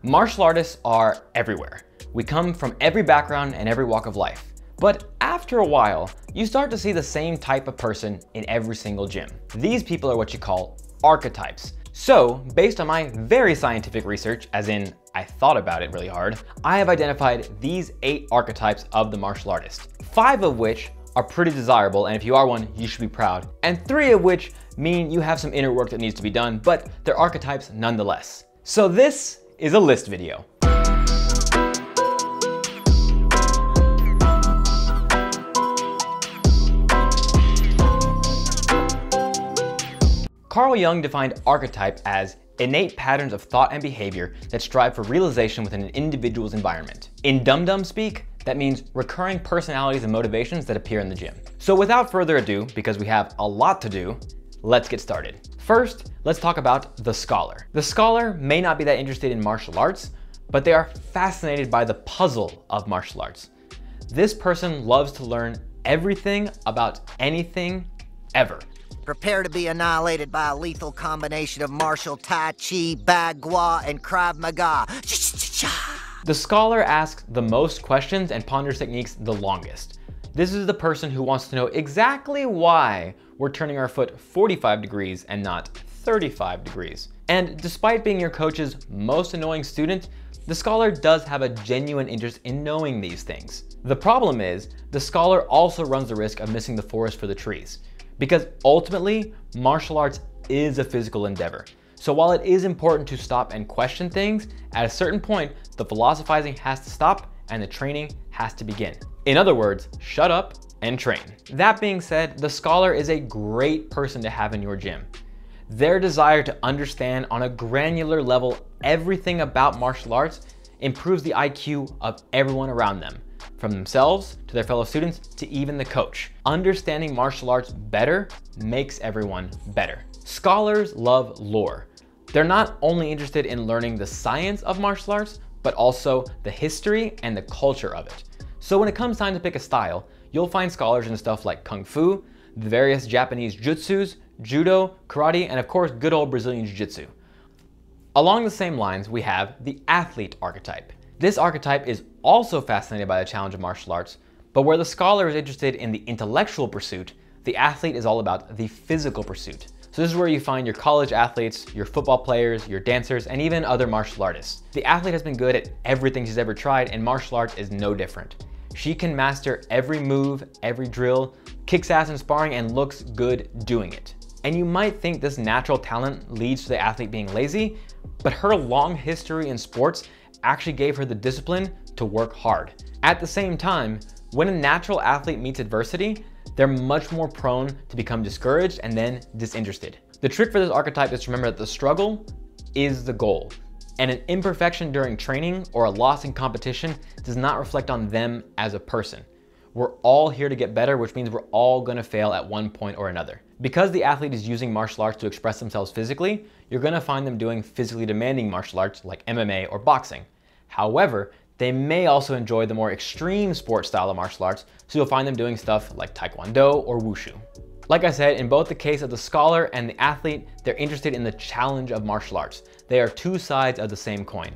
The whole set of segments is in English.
Martial artists are everywhere. We come from every background and every walk of life. But after a while, you start to see the same type of person in every single gym. These people are what you call archetypes. So, based on my very scientific research, as in I thought about it really hard, I have identified these 8 archetypes of the martial artist. 5 of which are pretty desirable, and if you are one, you should be proud. And 3 of which mean you have some inner work that needs to be done, but they're archetypes nonetheless. So this is a list video. Carl Jung defined archetype as innate patterns of thought and behavior that strive for realization within an individual's environment. In dum-dum speak, that means recurring personalities and motivations that appear in the gym. So without further ado, because we have a lot to do, let's get started. First, let's talk about the scholar. The scholar may not be that interested in martial arts, but they are fascinated by the puzzle of martial arts. This person loves to learn everything about anything ever. Prepare to be annihilated by a lethal combination of martial Tai Chi, Bagua, and Krav Maga. The scholar asks the most questions and ponders techniques the longest. This is the person who wants to know exactly why we're turning our foot 45 degrees and not 35 degrees. And despite being your coach's most annoying student, the scholar does have a genuine interest in knowing these things. The problem is, the scholar also runs the risk of missing the forest for the trees. Because ultimately, martial arts is a physical endeavor. So while it is important to stop and question things, at a certain point, the philosophizing has to stop and the training has to begin. In other words, shut up and train. That being said, the scholar is a great person to have in your gym. Their desire to understand on a granular level everything about martial arts improves the IQ of everyone around them, from themselves to their fellow students to even the coach. Understanding martial arts better makes everyone better. Scholars love lore. They're not only interested in learning the science of martial arts, but also the history and the culture of it. So when it comes time to pick a style, you'll find scholars in stuff like Kung Fu, the various Japanese jutsus, Judo, Karate, and of course, good old Brazilian Jiu-Jitsu. Along the same lines, we have the athlete archetype. This archetype is also fascinated by the challenge of martial arts, but where the scholar is interested in the intellectual pursuit, the athlete is all about the physical pursuit. So this is where you find your college athletes, your football players, your dancers, and even other martial artists. The athlete has been good at everything she's ever tried, and martial arts is no different. She can master every move, every drill, kicks ass in sparring, and looks good doing it. And you might think this natural talent leads to the athlete being lazy, but her long history in sports actually gave her the discipline to work hard. At the same time, when a natural athlete meets adversity, they're much more prone to become discouraged and then disinterested. The trick for this archetype is to remember that the struggle is the goal, and an imperfection during training or a loss in competition does not reflect on them as a person. We're all here to get better, which means we're all gonna fail at one point or another. Because the athlete is using martial arts to express themselves physically, you're gonna find them doing physically demanding martial arts like MMA or boxing. However, they may also enjoy the more extreme sport style of martial arts, so you'll find them doing stuff like Taekwondo or Wushu. Like I said, in both the case of the scholar and the athlete, they're interested in the challenge of martial arts. They are two sides of the same coin.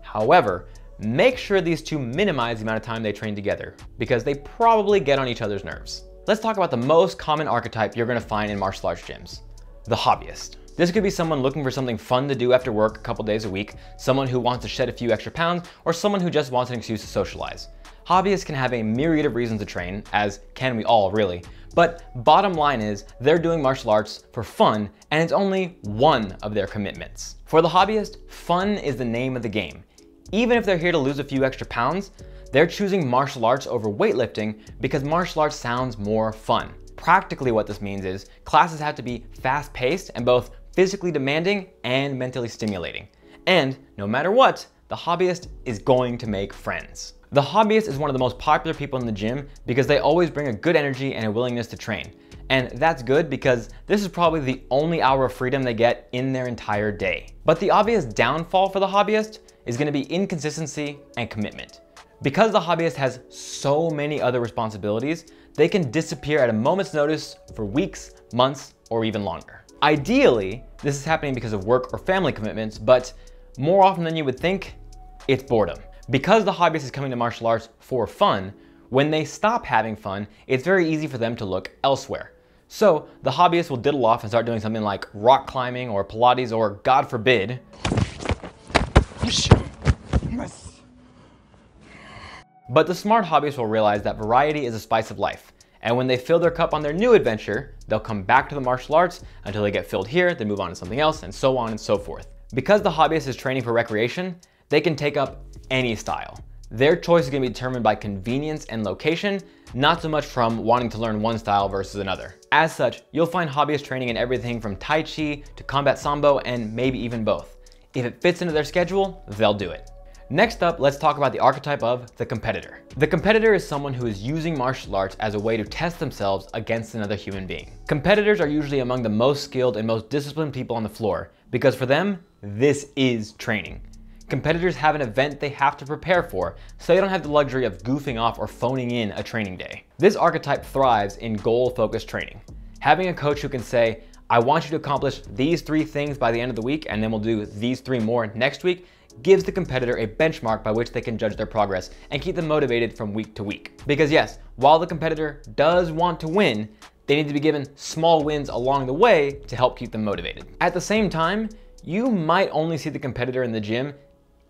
However, make sure these two minimize the amount of time they train together, because they probably get on each other's nerves. Let's talk about the most common archetype you're gonna find in martial arts gyms, the hobbyist. This could be someone looking for something fun to do after work a couple days a week, someone who wants to shed a few extra pounds, or someone who just wants an excuse to socialize. Hobbyists can have a myriad of reasons to train, as can we all really, but bottom line is they're doing martial arts for fun, and it's only one of their commitments. For the hobbyist, fun is the name of the game. Even if they're here to lose a few extra pounds, they're choosing martial arts over weightlifting because martial arts sounds more fun. Practically what this means is classes have to be fast-paced and both physically demanding and mentally stimulating. And no matter what, the hobbyist is going to make friends. The hobbyist is one of the most popular people in the gym because they always bring a good energy and a willingness to train. And that's good because this is probably the only hour of freedom they get in their entire day. But the obvious downfall for the hobbyist is going to be inconsistency and commitment. Because the hobbyist has so many other responsibilities, they can disappear at a moment's notice for weeks, months, or even longer. Ideally, this is happening because of work or family commitments, but more often than you would think, It's boredom. Because the hobbyist is coming to martial arts for fun, when they stop having fun, it's very easy for them to look elsewhere. So the hobbyist will diddle off and start doing something like rock climbing or Pilates or, God forbid, but the smart hobbyist will realize that variety is a spice of life. And when they fill their cup on their new adventure, they'll come back to the martial arts until they get filled here, then move on to something else, and so on and so forth. Because the hobbyist is training for recreation, they can take up any style. Their choice is going to be determined by convenience and location, not so much from wanting to learn one style versus another. As such, you'll find hobbyists training in everything from Tai Chi to combat sambo and maybe even both. If it fits into their schedule, they'll do it. Next up, let's talk about the archetype of the competitor. The competitor is someone who is using martial arts as a way to test themselves against another human being. Competitors are usually among the most skilled and most disciplined people on the floor because for them, this is training. Competitors have an event they have to prepare for, so they don't have the luxury of goofing off or phoning in a training day. This archetype thrives in goal-focused training. Having a coach who can say, I want you to accomplish these 3 things by the end of the week, and then we'll do these 3 more next week, gives the competitor a benchmark by which they can judge their progress and keep them motivated from week to week. Because yes, while the competitor does want to win, they need to be given small wins along the way to help keep them motivated. At the same time, you might only see the competitor in the gym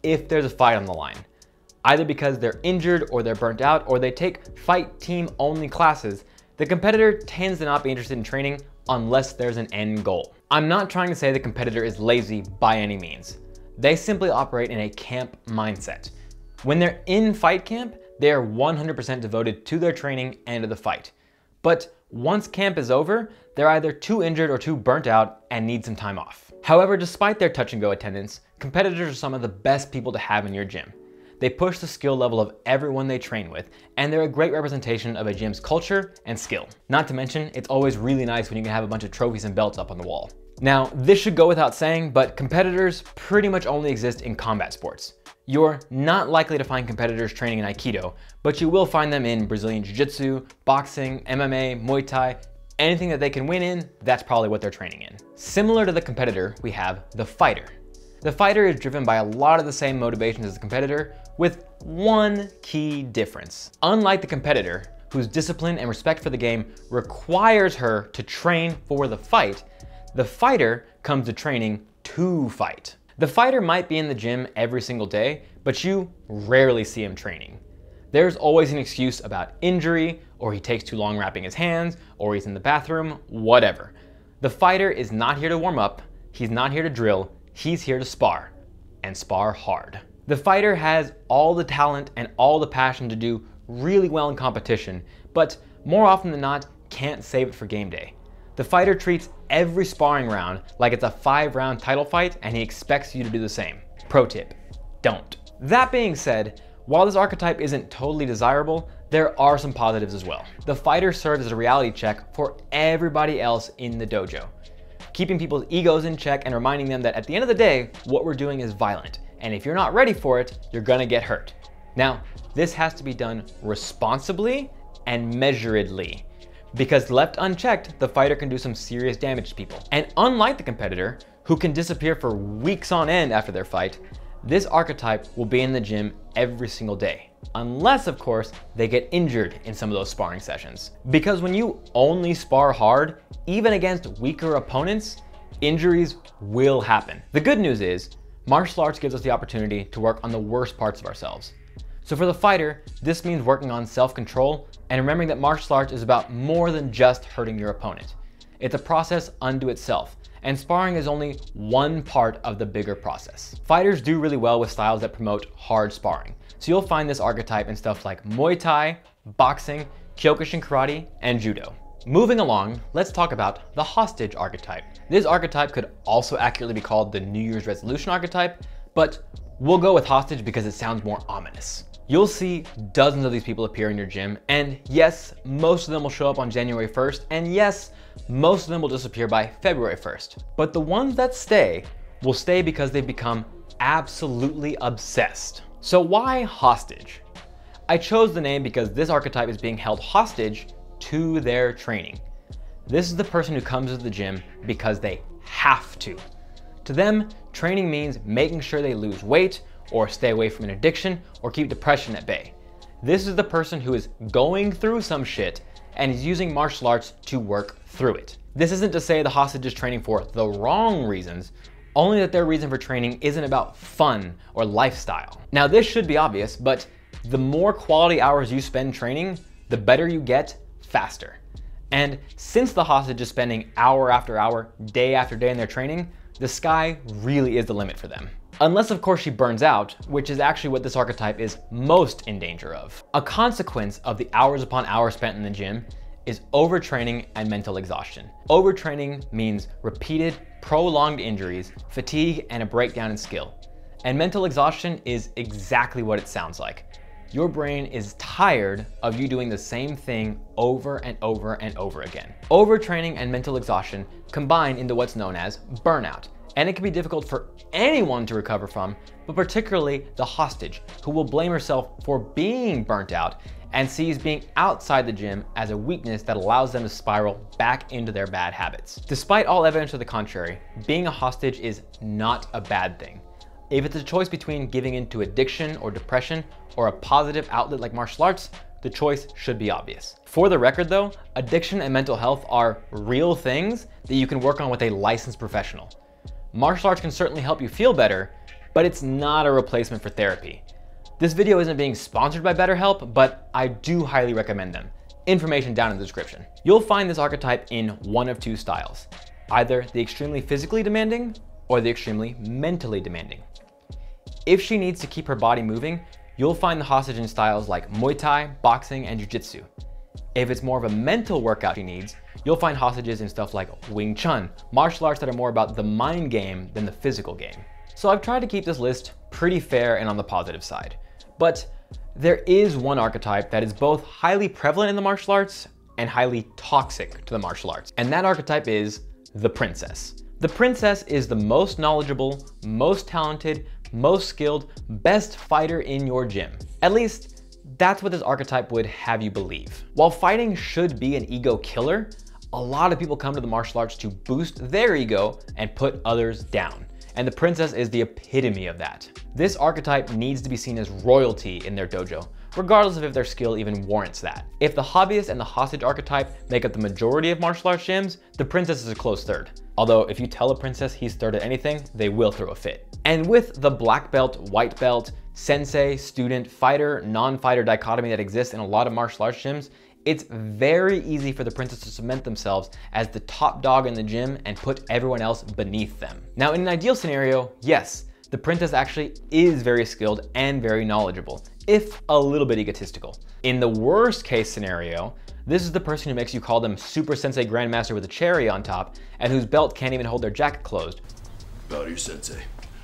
if there's a fight on the line, either because they're injured or they're burnt out or they take fight team only classes. The competitor tends to not be interested in training unless there's an end goal. I'm not trying to say the competitor is lazy by any means. They simply operate in a camp mindset. When they're in fight camp, they are 100% devoted to their training and to the fight. But once camp is over, they're either too injured or too burnt out and need some time off. However, despite their touch and go attendance, competitors are some of the best people to have in your gym. They push the skill level of everyone they train with, and they're a great representation of a gym's culture and skill. Not to mention, it's always really nice when you can have a bunch of trophies and belts up on the wall. Now, this should go without saying, but competitors pretty much only exist in combat sports. You're not likely to find competitors training in Aikido, but you will find them in Brazilian Jiu-Jitsu, boxing, MMA, Muay Thai, anything that they can win in, that's probably what they're training in. Similar to the competitor, we have the fighter. The fighter is driven by a lot of the same motivations as the competitor, with one key difference. Unlike the competitor, whose discipline and respect for the game requires her to train for the fight, the fighter comes to training to fight. The fighter might be in the gym every single day, but you rarely see him training. There's always an excuse about injury, or he takes too long wrapping his hands, or he's in the bathroom, whatever. The fighter is not here to warm up, he's not here to drill, he's here to spar, and spar hard. The fighter has all the talent and all the passion to do really well in competition, but more often than not, can't save it for game day. The fighter treats every sparring round like it's a 5-round title fight, and he expects you to do the same. Pro tip, don't. That being said, while this archetype isn't totally desirable, there are some positives as well. The fighter serves as a reality check for everybody else in the dojo, keeping people's egos in check and reminding them that at the end of the day, what we're doing is violent, and if you're not ready for it, you're gonna get hurt. Now, this has to be done responsibly and measuredly, because left unchecked, the fighter can do some serious damage to people. And unlike the competitor, who can disappear for weeks on end after their fight, this archetype will be in the gym every single day. Unless, of course, they get injured in some of those sparring sessions. Because when you only spar hard, even against weaker opponents, injuries will happen. The good news is, martial arts gives us the opportunity to work on the worst parts of ourselves. So for the fighter, this means working on self-control and remembering that martial arts is about more than just hurting your opponent. It's a process unto itself, and sparring is only one part of the bigger process. Fighters do really well with styles that promote hard sparring, so you'll find this archetype in stuff like Muay Thai, boxing, Kyokushin karate, and Judo. Moving along, let's talk about the hostage archetype. This archetype could also accurately be called the New Year's resolution archetype, but we'll go with hostage because it sounds more ominous. You'll see dozens of these people appear in your gym, and yes, most of them will show up on January 1st, and yes, most of them will disappear by February 1st. But the ones that stay will stay because they've become absolutely obsessed. So why hostage? I chose the name because this archetype is being held hostage to their training. This is the person who comes to the gym because they have to. To them, training means making sure they lose weight, or stay away from an addiction, or keep depression at bay. This is the person who is going through some shit and is using martial arts to work through it. This isn't to say the hostage is training for the wrong reasons, only that their reason for training isn't about fun or lifestyle. Now this should be obvious, but the more quality hours you spend training, the better you get faster. And since the hostage is spending hour after hour, day after day in their training, the sky really is the limit for them. Unless of course she burns out, which is actually what this archetype is most in danger of. A consequence of the hours upon hours spent in the gym is overtraining and mental exhaustion. Overtraining means repeated, prolonged injuries, fatigue, and a breakdown in skill. And mental exhaustion is exactly what it sounds like. Your brain is tired of you doing the same thing over and over and over again. Overtraining and mental exhaustion combine into what's known as burnout. And it can be difficult for anyone to recover from, but particularly the hostage, who will blame herself for being burnt out and sees being outside the gym as a weakness that allows them to spiral back into their bad habits. Despite all evidence to the contrary, being a hostage is not a bad thing. If it's a choice between giving into addiction or depression or a positive outlet like martial arts, the choice should be obvious. For the record though, addiction and mental health are real things that you can work on with a licensed professional. Martial arts can certainly help you feel better, but it's not a replacement for therapy. This video isn't being sponsored by BetterHelp, but I do highly recommend them. Information down in the description. You'll find this archetype in one of two styles, either the extremely physically demanding or the extremely mentally demanding. If she needs to keep her body moving, you'll find the hostage in styles like Muay Thai, boxing, and Jiu-Jitsu. If it's more of a mental workout she needs, you'll find hostages in stuff like Wing Chun, martial arts that are more about the mind game than the physical game. So I've tried to keep this list pretty fair and on the positive side. But there is one archetype that is both highly prevalent in the martial arts and highly toxic to the martial arts. And that archetype is the princess. The princess is the most knowledgeable, most talented, most skilled, best fighter in your gym. At least, that's what this archetype would have you believe. While fighting should be an ego killer, a lot of people come to the martial arts to boost their ego and put others down. And the princess is the epitome of that. This archetype needs to be seen as royalty in their dojo, regardless of if their skill even warrants that. If the hobbyist and the hostage archetype make up the majority of martial arts gyms, the princess is a close third. Although if you tell a princess he's third at anything, they will throw a fit. And with the black belt, white belt, sensei, student, fighter, non-fighter dichotomy that exists in a lot of martial arts gyms, it's very easy for the princess to cement themselves as the top dog in the gym and put everyone else beneath them. Now, in an ideal scenario, yes, the princess actually is very skilled and very knowledgeable, if a little bit egotistical. In the worst case scenario, this is the person who makes you call them Super Sensei Grandmaster with a cherry on top and whose belt can't even hold their jacket closed. Bow to your sensei.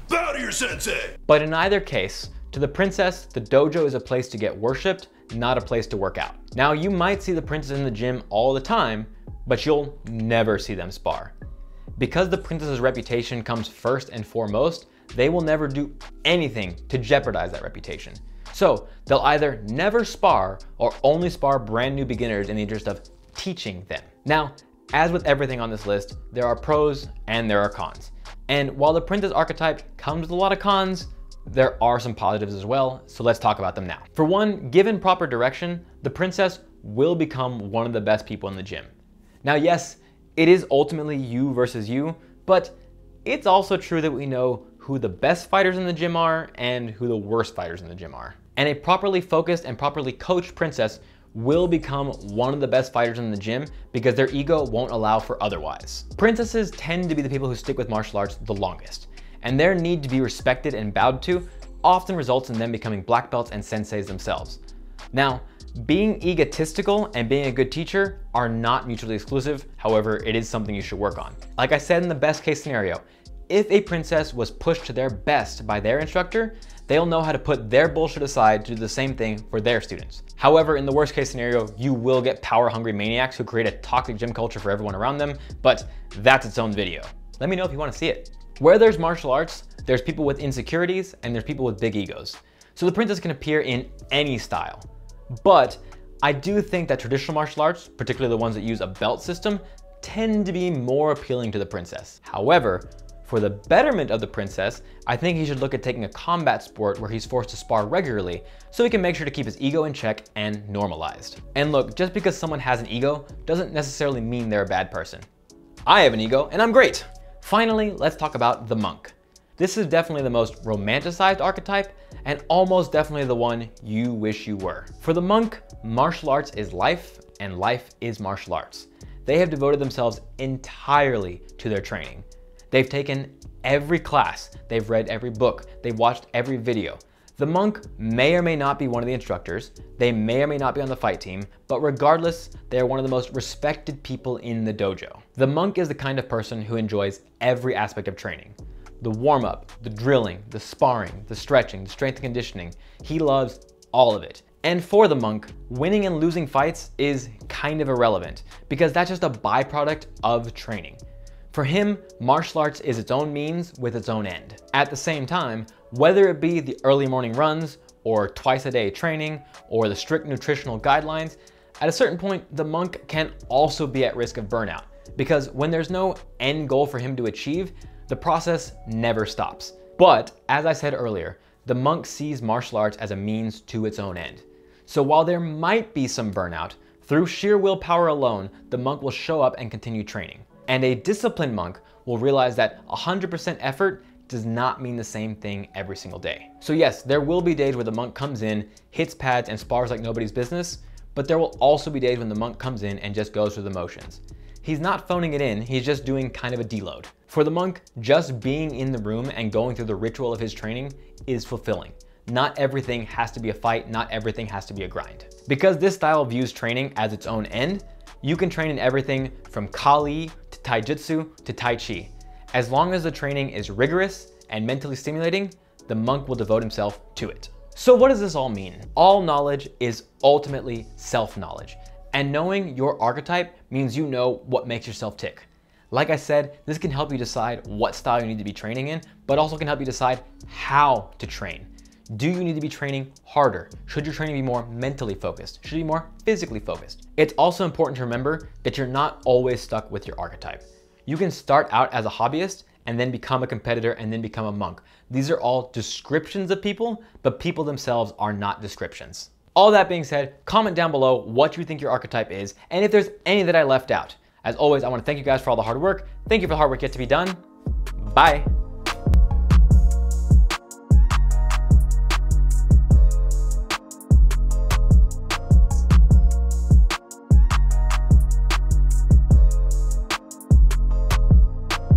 Bow to your sensei! But in either case, to the princess, the dojo is a place to get worshipped, not a place to work out. Now, you might see the princess in the gym all the time, but you'll never see them spar. Because the princess's reputation comes first and foremost, they will never do anything to jeopardize that reputation. So they'll either never spar or only spar brand new beginners in the interest of teaching them. Now, as with everything on this list, there are pros and there are cons. And while the princess archetype comes with a lot of cons, there are some positives as well, so let's talk about them now. For one, given proper direction, the princess will become one of the best people in the gym. Now, yes, it is ultimately you versus you, but it's also true that we know who the best fighters in the gym are and who the worst fighters in the gym are. And a properly focused and properly coached princess will become one of the best fighters in the gym because their ego won't allow for otherwise. Princesses tend to be the people who stick with martial arts the longest, and their need to be respected and bowed to often results in them becoming black belts and senseis themselves. Now, being egotistical and being a good teacher are not mutually exclusive. However, it is something you should work on. Like I said in the best case scenario, if a princess was pushed to their best by their instructor, they'll know how to put their bullshit aside to do the same thing for their students. However, in the worst case scenario, you will get power-hungry maniacs who create a toxic gym culture for everyone around them, but that's its own video. Let me know if you want to see it. Where there's martial arts, there's people with insecurities and there's people with big egos. So the princess can appear in any style. But I do think that traditional martial arts, particularly the ones that use a belt system, tend to be more appealing to the princess. However, For the betterment of the princess, I think he should look at taking a combat sport where he's forced to spar regularly so he can make sure to keep his ego in check and normalized. And look, just because someone has an ego doesn't necessarily mean they're a bad person. I have an ego and I'm great. Finally, let's talk about the monk. This is definitely the most romanticized archetype and almost definitely the one you wish you were. For the monk, martial arts is life and life is martial arts. They have devoted themselves entirely to their training. They've taken every class, they've read every book, they've watched every video. The monk may or may not be one of the instructors, they may or may not be on the fight team, but regardless, they are one of the most respected people in the dojo. The monk is the kind of person who enjoys every aspect of training. The warm-up, the drilling, the sparring, the stretching, the strength and conditioning. He loves all of it. And for the monk, winning and losing fights is kind of irrelevant because that's just a byproduct of training. For him, martial arts is its own means with its own end. At the same time, whether it be the early morning runs or twice a day training or the strict nutritional guidelines, at a certain point, the monk can also be at risk of burnout because when there's no end goal for him to achieve, the process never stops. But as I said earlier, the monk sees martial arts as a means to its own end. So while there might be some burnout, through sheer willpower alone, the monk will show up and continue training. And a disciplined monk will realize that 100% effort does not mean the same thing every single day. So yes, there will be days where the monk comes in, hits pads and spars like nobody's business, but there will also be days when the monk comes in and just goes through the motions. He's not phoning it in, he's just doing kind of a deload. For the monk, just being in the room and going through the ritual of his training is fulfilling. Not everything has to be a fight, not everything has to be a grind. Because this style views training as its own end, you can train in everything from Kali to Taijutsu to Tai Chi. As long as the training is rigorous and mentally stimulating, the monk will devote himself to it. So what does this all mean? All knowledge is ultimately self-knowledge. And knowing your archetype means you know what makes yourself tick. Like I said, this can help you decide what style you need to be training in, but also can help you decide how to train. Do you need to be training harder? Should your training be more mentally focused? Should it be more physically focused? It's also important to remember that you're not always stuck with your archetype. You can start out as a hobbyist and then become a competitor and then become a monk. These are all descriptions of people, but people themselves are not descriptions. All that being said, comment down below what you think your archetype is and if there's any that I left out. As always, I want to thank you guys for all the hard work. Thank you for the hard work yet to be done. Bye.